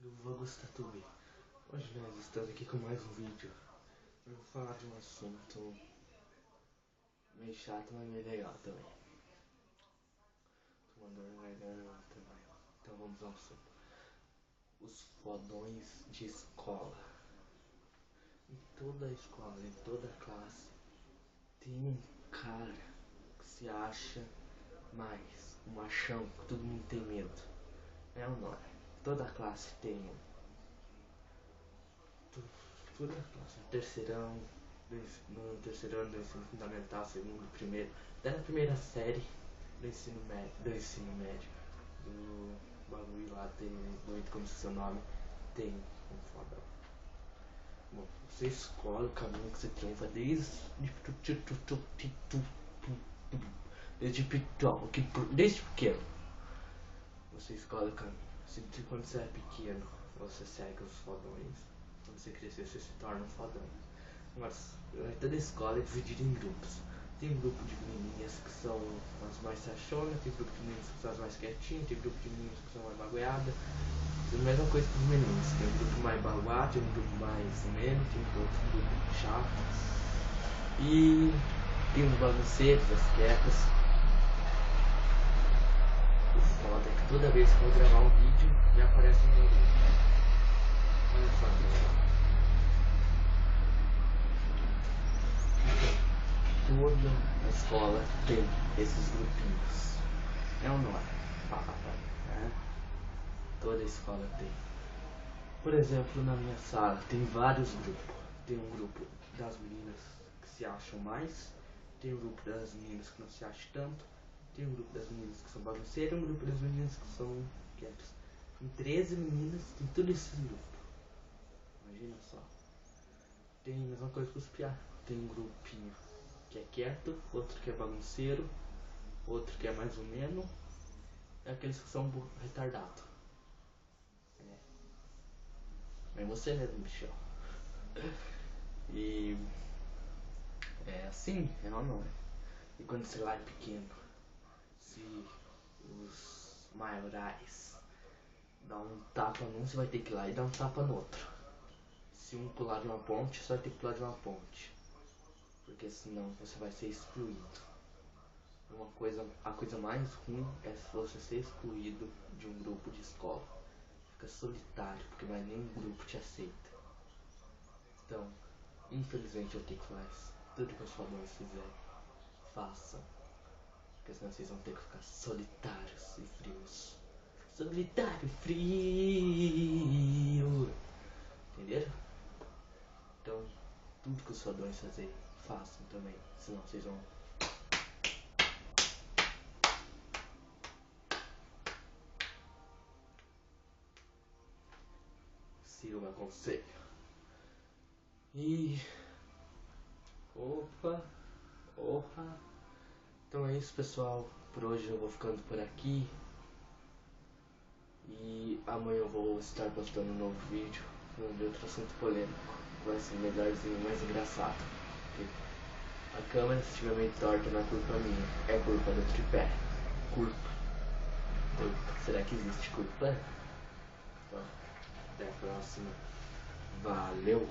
do Vlogs Tatuí. Hoje nós estamos aqui com mais um vídeo. Eu vou falar de um assunto meio chato, mas meio legal também. Tô mandando na garganta também. Então vamos ao assunto. Os fodões de escola. Em toda a escola, em toda a classe, tem um cara que se acha mais um machão, que todo mundo tem medo. É ou não é? Toda a classe tem um. Toda a classe. No terceirão do ensino fundamental, segundo, primeiro, até na primeira série do ensino médio, do bagulho lá, tem muito como se seu nome, tem um fodão. Bom, você escolhe o caminho que você trilha desde pequeno. Você escolhe o caminho. Quando você é pequeno, você segue os fodões. Quando você crescer, você se torna um fodão. Mas toda escola é dividida em grupos. Tem um grupo de menininhas que são as mais sachonas, tem grupo de meninos que são as mais quietinhas, tem grupo de meninos que são mais magoadas. É a mesma coisa com os meninos. Tem um grupo mais baguá, tem um grupo mais menos, tem um outro grupo chato. E tem os bagunceiros, as quietas. O foda é que toda vez que eu vou gravar um vídeo, me aparece um meu grupo. Olha só que legal. Toda a escola tem esses grupinhos. É ou não é? É? Toda a escola tem. Por exemplo, na minha sala tem vários grupos. Tem um grupo das meninas que se acham mais, tem um grupo das meninas que não se acham tanto, tem um grupo das meninas que são bagunceiras e um grupo das meninas que são quietas. Tem 13 meninas, tem tudo esses grupos. Imagina só. Tem a mesma coisa com os piá. Tem um grupinho que é quieto, outro que é bagunceiro, outro que é mais ou menos, é aqueles que são retardados. É você mesmo, Michel. E é assim, é ou não é? E quando você lá é pequeno, se os maiorais dão um tapa num, você vai ter que ir lá e dar um tapa no outro. Se um pular de uma ponte, você vai ter que pular de uma ponte. Porque senão você vai ser excluído. A coisa mais ruim é você ser excluído de um grupo de escola. Fica solitário, porque mais nenhum grupo te aceita. Então, infelizmente eu tenho que falar isso. Tudo que os fodões fizerem, façam. Porque senão vocês vão ter que ficar solitários e frios. Solitário e frio. Entenderam? Então, tudo que os fodões fazerem, façam também. Senão vocês vão... Siga o meu conselho. E... Opa. Então é isso, pessoal. Por hoje eu vou ficando por aqui. E amanhã eu vou estar postando um novo vídeo falando de outro assunto polêmico. Vai ser melhorzinho, mais engraçado. Porque a câmera, se estiver meio torta, não é culpa minha, é culpa do tripé. Culpa. Será que existe culpa? Então, até a próxima. Valeu!